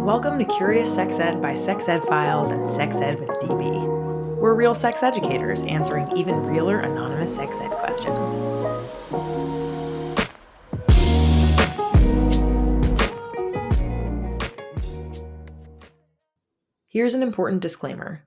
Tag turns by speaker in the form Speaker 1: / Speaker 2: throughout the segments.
Speaker 1: Welcome to Curious Sex Ed by Sex Ed Files and Sex Ed with DB. We're real sex educators answering even realer anonymous sex ed questions. Here's an important disclaimer.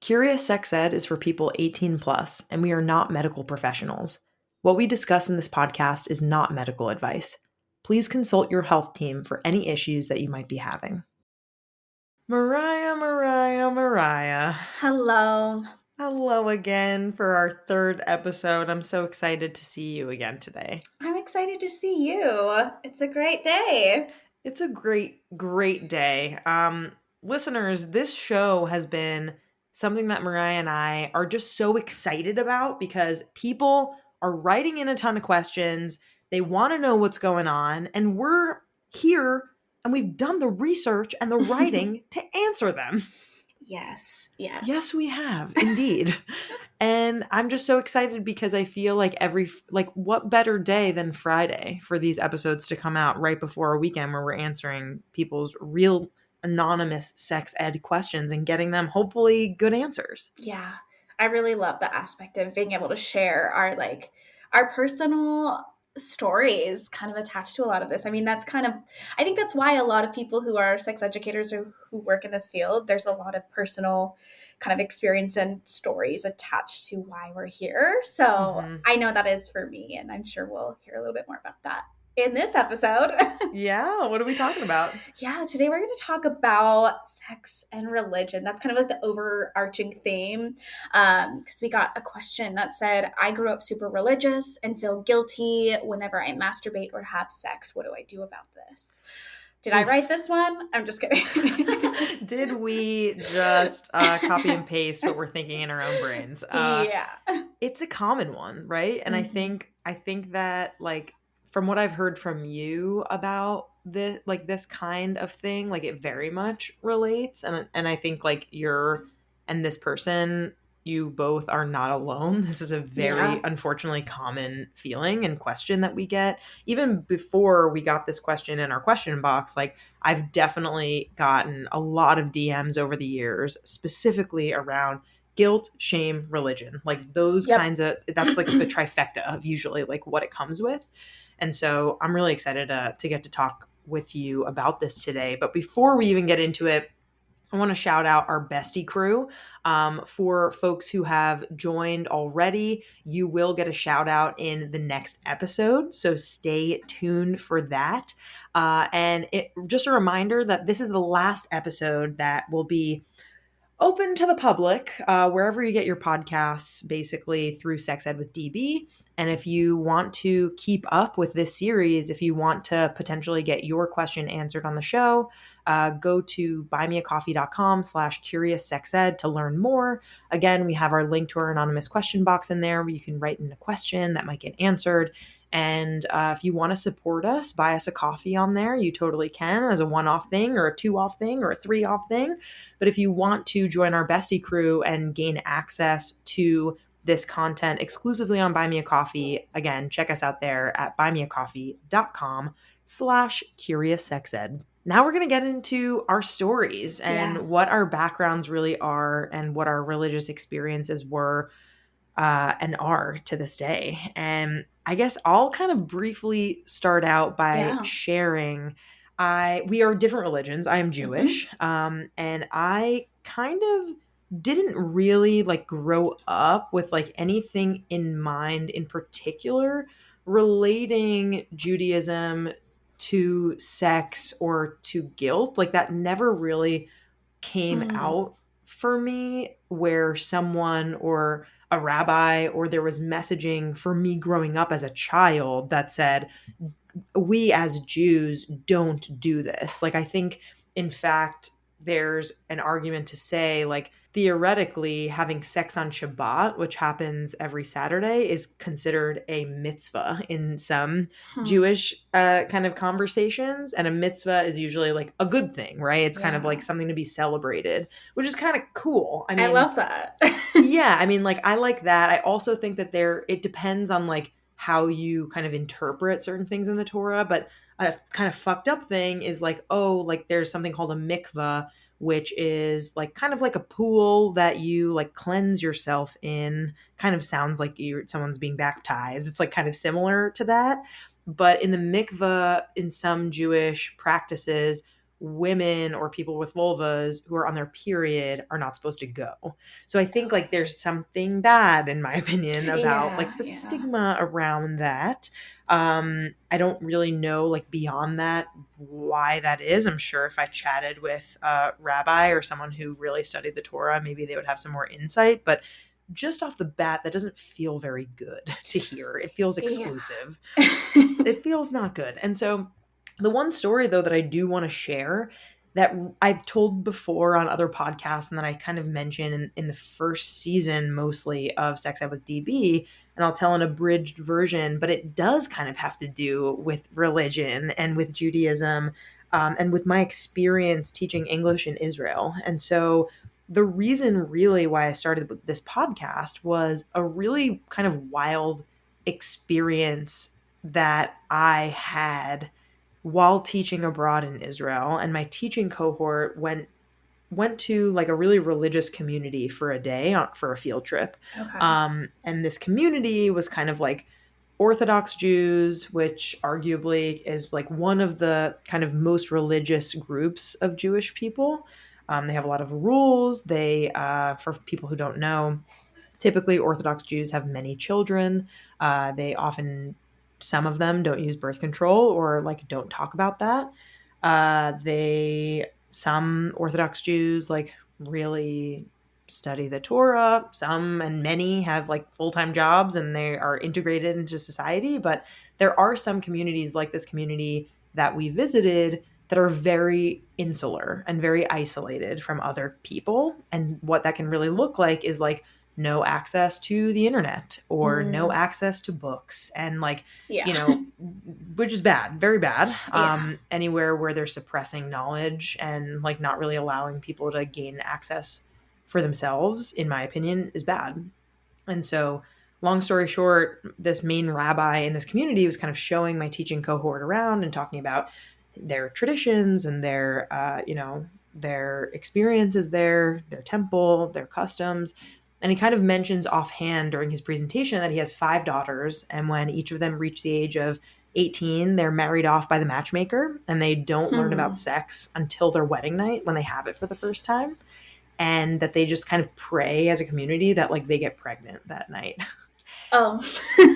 Speaker 1: Curious Sex Ed is for people 18 plus, and we are not medical professionals. What we discuss in this podcast is not medical advice. Please consult your health team for any issues that you might be having. Mariah.
Speaker 2: Hello.
Speaker 1: Hello again for our third episode. I'm so excited to see you again today.
Speaker 2: I'm excited to see you. It's a great day.
Speaker 1: It's a great day. Listeners, this show has been something that Mariah and I are just so excited about because people are writing in a ton of questions. They want to know what's going on, and we're here and we've done the research and the writing to answer them.
Speaker 2: Yes.
Speaker 1: Yes, we have, indeed. And I'm just so excited because I feel like what better day than Friday for these episodes to come out right before a weekend where we're answering people's real anonymous sex ed questions and getting them hopefully good answers.
Speaker 2: Yeah. I really love the aspect of being able to share our personal stories kind of attached to a lot of this. I mean, I think that's why a lot of people who are sex educators or who work in this field, there's a lot of personal kind of experience and stories attached to why we're here. So I know that is for me, and I'm sure we'll hear a little bit more about that in this episode.
Speaker 1: Yeah, what are we talking about?
Speaker 2: Yeah, today we're going to talk about sex and religion. That's kind of like the overarching theme. Because we got a question that said, I grew up super religious and feel guilty whenever I masturbate or have sex. What do I do about this? Did I write this one? I'm just kidding.
Speaker 1: Did we just copy and paste what we're thinking in our own brains?
Speaker 2: Yeah.
Speaker 1: It's a common one, right? And I think that, like, from what I've heard from you about this kind of thing, like, it very much relates. And I think, like, you're and this person, you both are not alone. This is a very unfortunately common feeling and question that we get. Even before we got this question in our question box, like, I've definitely gotten a lot of DMs over the years, specifically around guilt, shame, religion, like those kinds of, that's like the trifecta of usually like what it comes with. And so I'm really excited to get to talk with you about this today. But before we even get into it, I want to shout out our bestie crew. For folks who have joined already, you will get a shout out in the next episode. So stay tuned for that. And just a reminder that this is the last episode that will be open to the public, wherever you get your podcasts, basically through Sex Ed with DB. And if you want to keep up with this series, if you want to potentially get your question answered on the show, go to buymeacoffee.com/CuriousSexEd to learn more. Again, we have our link to our anonymous question box in there where you can write in a question that might get answered. And if you want to support us, buy us a coffee on there. You totally can, as a one-off thing or a two-off thing or a three-off thing. But if you want to join our bestie crew and gain access to this content exclusively on Buy Me a Coffee, again, check us out there at buymeacoffee.com/CuriousSexEd. Now we're going to get into our stories and what our backgrounds really are and what our religious experiences were and are to this day. And I guess I'll kind of briefly start out by sharing we are different religions. I am Jewish. And I kind of didn't really like grow up with like anything in mind in particular relating Judaism to sex or to guilt. Like that never really came out for me where someone or a rabbi or there was messaging for me growing up as a child that said, we as Jews don't do this. Like, I think, in fact, there's an argument to say, like, theoretically, having sex on Shabbat, which happens every Saturday, is considered a mitzvah in some Jewish kind of conversations. And a mitzvah is usually like a good thing, right? It's kind of like something to be celebrated, which is kind of cool. I mean,
Speaker 2: I love that.
Speaker 1: Yeah, I mean, like, I like that. I also think that it depends on like how you kind of interpret certain things in the Torah, but a kind of fucked up thing is like, oh, like there's something called a mikvah, which is like kind of like a pool that you like cleanse yourself in. Kind of sounds like someone's being baptized. It's like kind of similar to that. But in the mikvah, in some Jewish practices, women or people with vulvas who are on their period are not supposed to go. So I think like there's something bad, in my opinion, about
Speaker 2: Yeah,
Speaker 1: like the
Speaker 2: yeah.
Speaker 1: stigma around that. I don't really know like beyond that why that is. I'm sure if I chatted with a rabbi or someone who really studied the Torah, maybe they would have some more insight. But just off the bat, that doesn't feel very good to hear. It feels
Speaker 2: Yeah.
Speaker 1: exclusive. It feels not good. And so the one story though that I do want to share that I've told before on other podcasts and that I kind of mentioned in the first season mostly of Sex Ed with DB, and I'll tell an abridged version, but it does kind of have to do with religion and with Judaism, and with my experience teaching English in Israel. And so the reason really why I started with this podcast was a really kind of wild experience that I had while teaching abroad in Israel. And my teaching cohort went to like a really religious community for a day for a field trip.
Speaker 2: Okay.
Speaker 1: And this community was kind of like Orthodox Jews, which arguably is like one of the kind of most religious groups of Jewish people. They have a lot of rules. For people who don't know, typically Orthodox Jews have many children. They often, some of them don't use birth control or like don't talk about that. Some Orthodox Jews like really study the Torah. Some and many have like full-time jobs and they are integrated into society. But there are some communities like this community that we visited that are very insular and very isolated from other people. And what that can really look like is like no access to the internet or no
Speaker 2: Mm,
Speaker 1: access to books and like,
Speaker 2: yeah.
Speaker 1: which is bad, very bad.
Speaker 2: Yeah.
Speaker 1: Anywhere where they're suppressing knowledge and like not really allowing people to gain access for themselves, in my opinion, is bad. And so, long story short, this main rabbi in this community was kind of showing my teaching cohort around and talking about their traditions and their experiences there, their temple, their customs. And he kind of mentions offhand during his presentation that he has 5 daughters. And when each of them reach the age of 18, they're married off by the matchmaker and they don't learn about
Speaker 2: Hmm.
Speaker 1: sex until their wedding night when they have it for the first time. And that they just kind of pray as a community that like they get pregnant that night.
Speaker 2: Oh.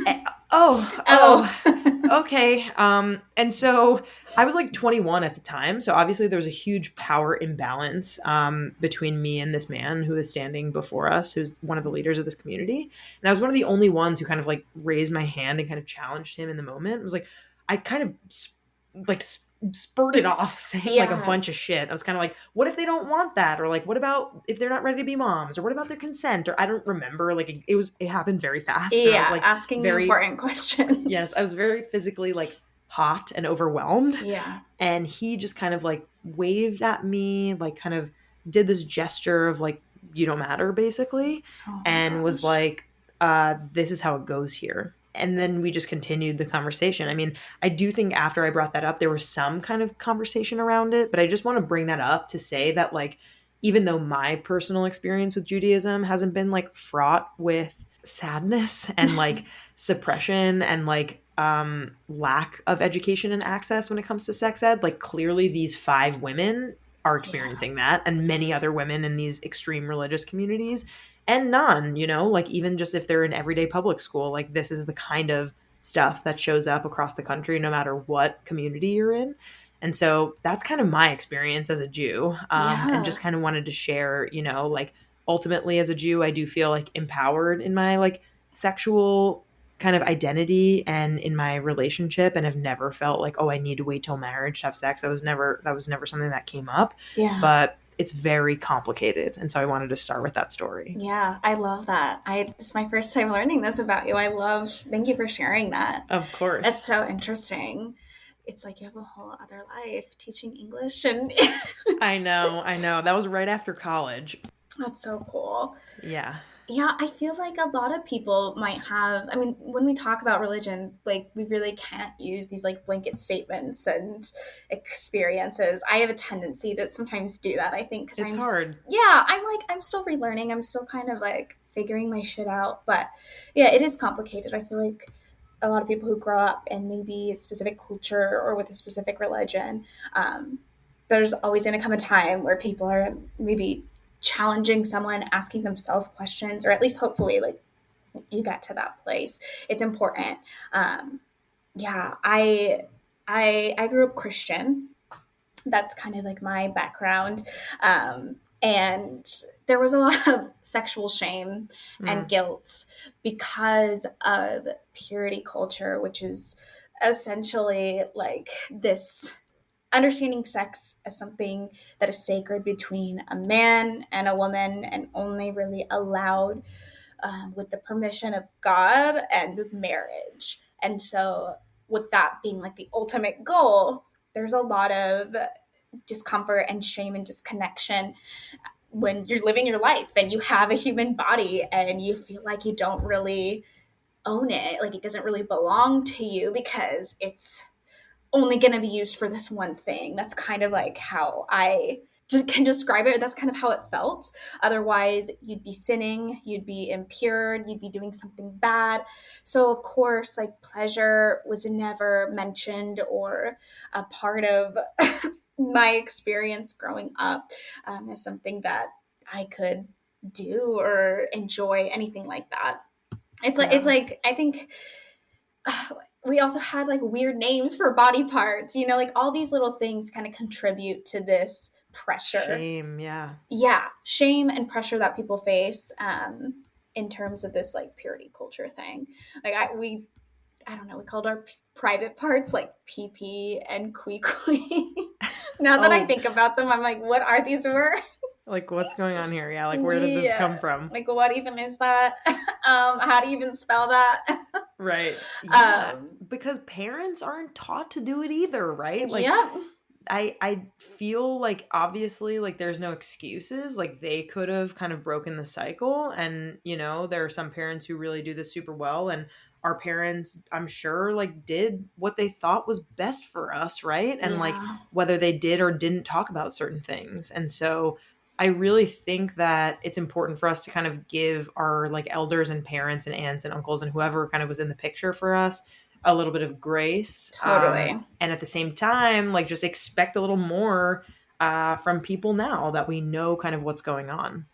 Speaker 1: Eh, oh,
Speaker 2: Oh.
Speaker 1: okay. And so I was like 21 at the time. So obviously there was a huge power imbalance between me and this man who was standing before us, who's one of the leaders of this community. And I was one of the only ones who kind of like raised my hand and kind of challenged him in the moment. It was like, I kind of like spurted off saying like a
Speaker 2: Yeah.
Speaker 1: bunch of shit. I was kind of like, what if they don't want that? Or like, what about if they're not ready to be moms? Or what about their consent? Or I don't remember. Like it happened very fast. And I was
Speaker 2: Yeah.
Speaker 1: like
Speaker 2: Asking the
Speaker 1: very,
Speaker 2: important
Speaker 1: yes,
Speaker 2: questions.
Speaker 1: I was very physically like hot and overwhelmed.
Speaker 2: Yeah.
Speaker 1: And he just kind of like waved at me, like kind of did this gesture of like, you don't matter, basically,
Speaker 2: Oh my
Speaker 1: and was
Speaker 2: gosh.
Speaker 1: like, this is how it goes here. And then we just continued the conversation. I mean, I do think after I brought that up, there was some kind of conversation around it, but I just want to bring that up to say that, like, even though my personal experience with Judaism hasn't been like fraught with sadness and like suppression and like lack of education and access when it comes to sex ed, like clearly these 5 women are
Speaker 2: Yeah.
Speaker 1: experiencing that, and many other women in these extreme religious communities, and none, like even just if they're in everyday public school, like this is the kind of stuff that shows up across the country no matter what community you're in. And so that's kind of my experience as a Jew, and
Speaker 2: Yeah.
Speaker 1: just kind of wanted to share, like ultimately as a Jew, I do feel like empowered in my like sexual kind of identity and in my relationship, and have never felt like, oh, I need to wait till marriage to have sex. That was never something that came up.
Speaker 2: Yeah.
Speaker 1: But it's very complicated. And so I wanted to start with that story.
Speaker 2: Yeah. I love that. This is my first time learning this about you. Thank you for sharing that.
Speaker 1: Of
Speaker 2: That's
Speaker 1: course.
Speaker 2: so interesting. It's like you have a whole other life teaching English, and
Speaker 1: I know. That was right after college.
Speaker 2: that's so cool.
Speaker 1: Yeah.
Speaker 2: Yeah, I feel like a lot of people might have. I mean, when we talk about religion, like we really can't use these like blanket statements and experiences. I have a tendency to sometimes do that, I think, because
Speaker 1: It's hard.
Speaker 2: yeah, I'm still relearning. I'm still kind of like figuring my shit out. But yeah, it is complicated. I feel like a lot of people who grow up in maybe a specific culture or with a specific religion, um, there's always going to come a time where people are maybe challenging someone, asking themselves questions, or at least hopefully, like you get to that place. It's important. Um, yeah, I grew up Christian. That's kind of like my background, and there was a lot of sexual shame and
Speaker 1: Mm,
Speaker 2: guilt because of purity culture, which is essentially like this understanding sex as something that is sacred between a man and a woman and only really allowed with the permission of God and marriage. And so, with that being like the ultimate goal, there's a lot of discomfort and shame and disconnection when you're living your life and you have a human body and you feel like you don't really own it, like it doesn't really belong to you because it's only going to be used for this one thing. That's kind of like how I can describe it. That's kind of how it felt. Otherwise, you'd be sinning, you'd be impure, you'd be doing something bad. So, of course, like pleasure was never mentioned or a part of my experience growing up as something that I could do or enjoy, anything like that. It's
Speaker 1: yeah.
Speaker 2: like I think we also had like weird names for body parts, like all these little things kind of contribute to this pressure.
Speaker 1: Shame. Yeah.
Speaker 2: Yeah, shame and pressure that people face in terms of this like purity culture thing. Like I don't know, we called our private parts like pee pee and quee quee. Now that I
Speaker 1: Oh,
Speaker 2: think about them, I'm like, what are these words?
Speaker 1: like what's going on here? Yeah. Like, where did this
Speaker 2: Yeah,
Speaker 1: come from?
Speaker 2: like what even is that? How do you even spell that?
Speaker 1: Right. Yeah.
Speaker 2: um,
Speaker 1: Because parents aren't taught to do it either, right? Like,
Speaker 2: yep.
Speaker 1: I feel like obviously like there's no excuses. Like they could have kind of broken the cycle, and there are some parents who really do this super well, and our parents I'm sure like did what they thought was best for us, right? And like
Speaker 2: Yeah.
Speaker 1: whether they did or didn't talk about certain things. And so I really think that it's important for us to kind of give our like elders and parents and aunts and uncles and whoever kind of was in the picture for us a little bit of grace,
Speaker 2: Totally.
Speaker 1: and at the same time like just expect a little more from people now that we know kind of what's going on.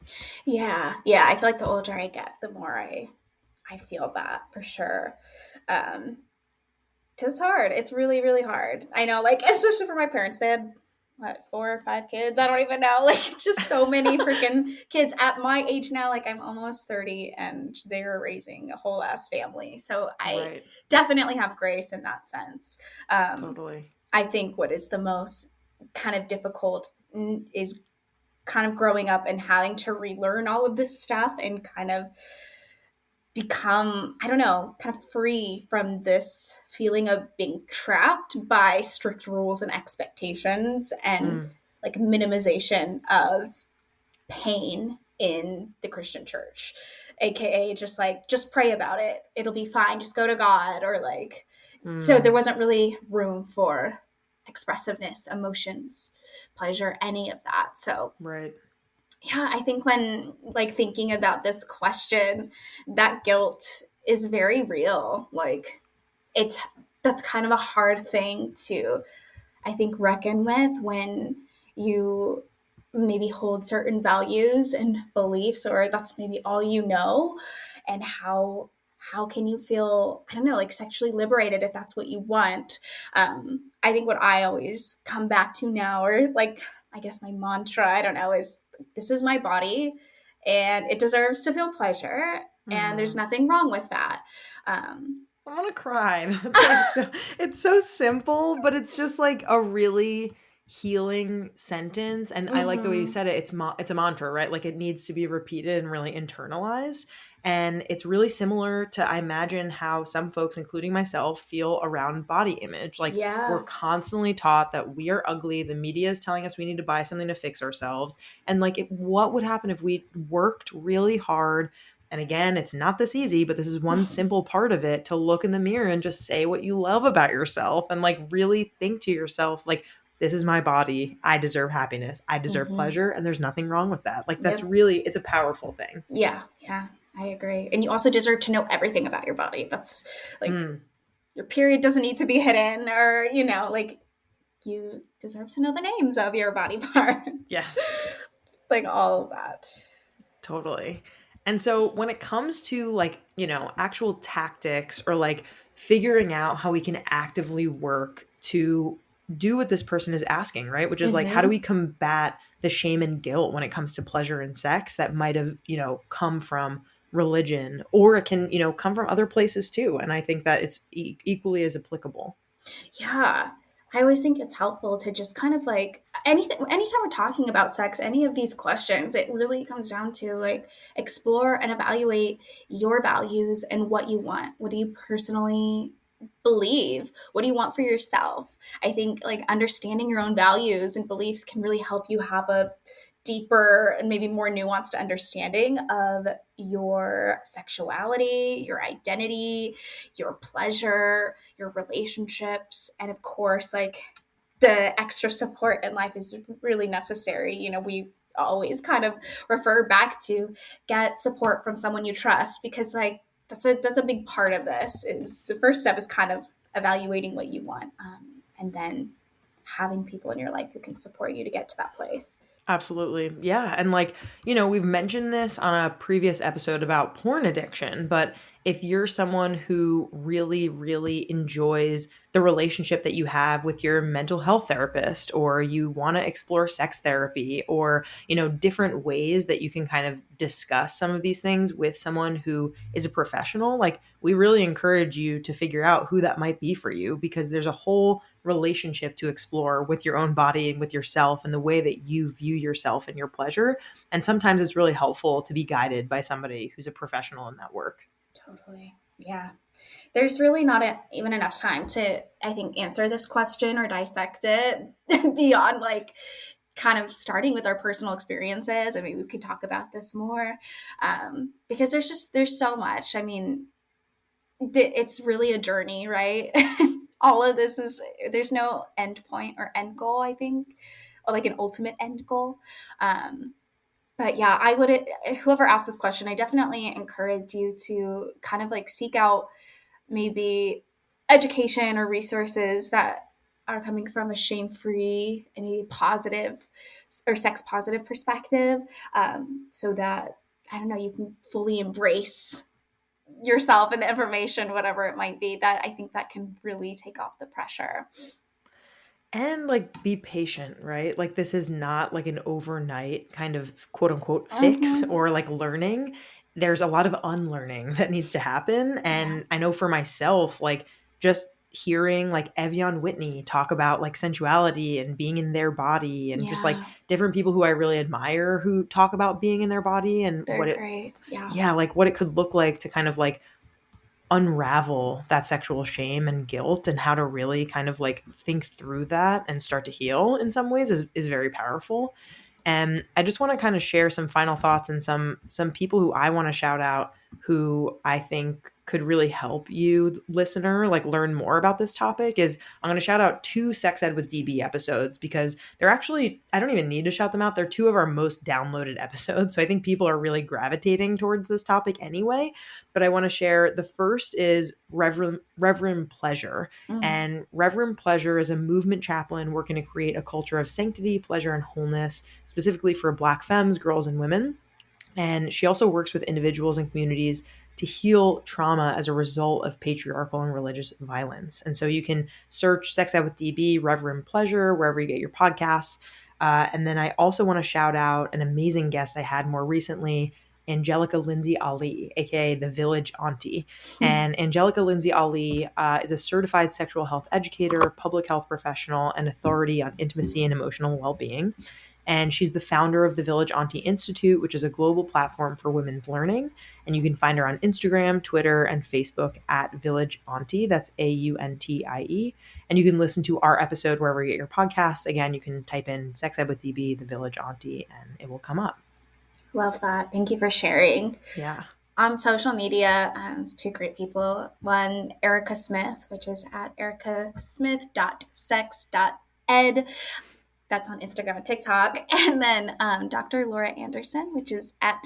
Speaker 2: Yeah. Yeah. I feel like the older I get, the more I feel that for sure. Um, 'Cause it's hard. It's really, really hard. I know, like, especially for my parents. They had what, 4 or 5 kids? I don't even know. Like, it's just so many freaking kids at my age now. Like, I'm almost 30 and they're raising a whole ass family. So I
Speaker 1: Right.
Speaker 2: definitely have grace in that sense. Um,
Speaker 1: Totally.
Speaker 2: I think what is the most kind of difficult is kind of growing up and having to relearn all of this stuff and kind of become, I don't know, kind of free from this feeling of being trapped by strict rules and expectations and
Speaker 1: Mm,
Speaker 2: like minimization of pain in the Christian church, aka just pray about it, it'll be fine, just go to God, or like, so there
Speaker 1: mm,
Speaker 2: wasn't really room for expressiveness, emotions, pleasure, any of that. So
Speaker 1: right.
Speaker 2: yeah, I think when like thinking about this question, that guilt is very real. Like it's that's kind of a hard thing to, I think, reckon with when you maybe hold certain values and beliefs, or that's maybe all you know, and how can you feel, I don't know, like sexually liberated if that's what you want. I think what I always come back to now, or like I guess my mantra, I don't know, is this is my body and it deserves to feel pleasure, and there's
Speaker 1: Hmm.
Speaker 2: nothing wrong with that. um,
Speaker 1: I want to cry. That's like so, it's so simple, but it's just like a really healing sentence. And I like the way you
Speaker 2: mhm.
Speaker 1: said it. It's a mantra, right? Like it needs to be repeated and really internalized. And it's really similar to, I imagine, how some folks, including myself, feel around body image. Like we're
Speaker 2: Yeah.
Speaker 1: constantly taught that we are ugly. The media is telling us we need to buy something to fix ourselves. And like, what would happen if we worked really hard And again, it's not this easy, but this is one simple part of it, to look in the mirror and just say what you love about yourself and like really think to yourself, like, this is my body. I deserve happiness. I deserve
Speaker 2: Mm-hmm.
Speaker 1: pleasure. And there's nothing wrong with that. Like, that's
Speaker 2: Yep.
Speaker 1: really, it's a powerful thing.
Speaker 2: Yeah. Yeah. I agree. And you also deserve to know everything about your body. That's like,
Speaker 1: Mm,
Speaker 2: your period doesn't need to be hidden, or, like, you deserve to know the names of your body parts.
Speaker 1: yes.
Speaker 2: Like, all of that.
Speaker 1: Totally. And so when it comes to like, actual tactics or like figuring out how we can actively work to do what this person is asking, right? Which is like, how do
Speaker 2: Mm-hmm.
Speaker 1: we combat the shame and guilt when it comes to pleasure and sex that might have, come from religion, or it can, come from other places too. And I think that it's equally as applicable.
Speaker 2: Yeah. I always think it's helpful to just kind of like anytime we're talking about sex, any of these questions, it really comes down to like explore and evaluate your values and what you want. What do you personally believe? What do you want for yourself? I think like understanding your own values and beliefs can really help you have a deeper and maybe more nuanced understanding of your sexuality, your identity, your pleasure, your relationships, and of course, like the extra support in life is really necessary. We always kind of refer back to get support from someone you trust, because like that's a big part of this. Is the first step is kind of evaluating what you want, and then having people in your life who can support you to get to that place.
Speaker 1: Absolutely. Yeah. And like, we've mentioned this on a previous episode about porn addiction, but if you're someone who really, really enjoys the relationship that you have with your mental health therapist, or you want to explore sex therapy, or, different ways that you can kind of discuss some of these things with someone who is a professional, like, we really encourage you to figure out who that might be for you, because there's a whole relationship to explore with your own body and with yourself and the way that you view yourself and your pleasure. And sometimes it's really helpful to be guided by somebody who's a professional in that work.
Speaker 2: Totally. Yeah. There's really not even enough time to, I think, answer this question or dissect it beyond like kind of starting with our personal experiences. I mean, we could talk about this more, because there's so much. I mean, it's really a journey, right? All of this there's no end point or end goal, I think, or like an ultimate end goal. But yeah, I would, whoever asked this question, I definitely encourage you to kind of like seek out maybe education or resources that are coming from a shame-free and a positive or sex positive perspective, so that, I don't know, you can fully embrace yourself and the information, whatever it might be. That I think that can really take off the pressure.
Speaker 1: And like, be patient, right? Like, this is not like an overnight kind of quote unquote fix
Speaker 2: Mm-hmm.
Speaker 1: or like learning. There's a lot of unlearning that needs to happen.
Speaker 2: Yeah.
Speaker 1: And I know for myself, like, just hearing like Evian Whitney talk about like sensuality and being in their body, and just like
Speaker 2: Yeah.
Speaker 1: different people who I really admire who talk about being in their body and
Speaker 2: They're great. Yeah.
Speaker 1: yeah, like what it could look like to kind of like unravel that sexual shame and guilt, and how to really kind of like think through that and start to heal in some ways is very powerful. And I just want to kind of share some final thoughts and some people who I want to shout out who I think could really help you, listener, like learn more about this topic. Is I'm going to shout out 2 Sex Ed with DB episodes, because they're actually, I don't even need to shout them out. They're 2 of our most downloaded episodes. So I think people are really gravitating towards this topic anyway. But I want to share, the first is Reverend Pleasure.
Speaker 2: Mm.
Speaker 1: And Reverend Pleasure is a movement chaplain working to create a culture of sanctity, pleasure, and wholeness, specifically for Black femmes, girls, and women. And she also works with individuals and communities to heal trauma as a result of patriarchal and religious violence. And so you can search Sex Ed with DB, Reverend Pleasure, wherever you get your podcasts. And then I also want to shout out an amazing guest I had more recently, Angelica Lindsay Ali, aka the Village Auntie. And Angelica Lindsay Ali is a certified sexual health educator, public health professional, and authority on intimacy and emotional well-being. And she's the founder of the Village Auntie Institute, which is a global platform for women's learning. And you can find her on Instagram, Twitter, and Facebook at Village Auntie. That's AUNTIE. And you can listen to our episode wherever you get your podcasts. Again, you can type in Sex Ed with DB, the Village Auntie, and it will come up.
Speaker 2: Love that. Thank you for sharing.
Speaker 1: Yeah.
Speaker 2: On social media, two great people. One, Erica Smith, which is at ericasmith.sex.ed. That's on Instagram and TikTok. And then Dr. Laura Anderson, which is at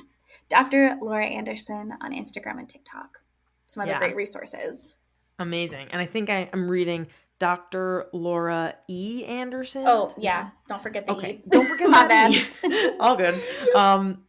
Speaker 2: Dr. Laura Anderson on Instagram and TikTok. Some other
Speaker 1: Yeah.
Speaker 2: great resources.
Speaker 1: Amazing. And I think I'm reading Dr. Laura E. Anderson.
Speaker 2: Oh, yeah. Don't forget the
Speaker 1: Okay.
Speaker 2: E.
Speaker 1: Don't forget
Speaker 2: My
Speaker 1: that
Speaker 2: bad.
Speaker 1: E. All good.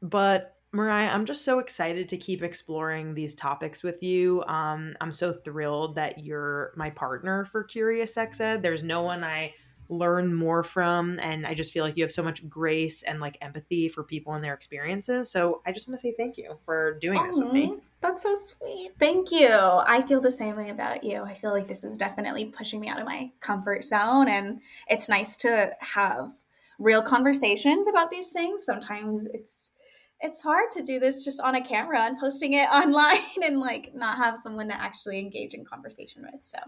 Speaker 1: But Mariah, I'm just so excited to keep exploring these topics with you. I'm so thrilled that you're my partner for Curious Sex Ed. There's no one I learn more from, and I just feel like you have so much grace and like empathy for people and their experiences. So I just want to say thank you for doing this with me.
Speaker 2: Oh, that's so sweet. Thank you. I feel the same way about you. I feel like this is definitely pushing me out of my comfort zone, and it's nice to have real conversations about these things. Sometimes it's hard to do this just on a camera and posting it online and like not have someone to actually engage in conversation with. So,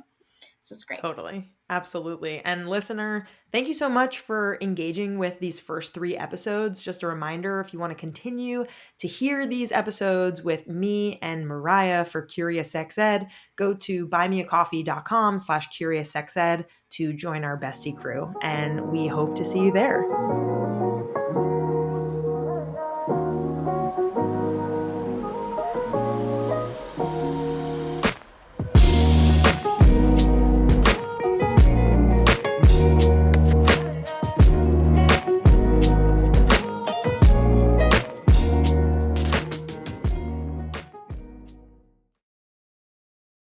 Speaker 2: this is great.
Speaker 1: Totally. Absolutely. And listener, thank you so much for engaging with these first 3 episodes. Just a reminder, if you want to continue to hear these episodes with me and Mariah for Curious Sex Ed, go to buymeacoffee.com/CuriousSexEd to join our bestie crew. And we hope to see you there.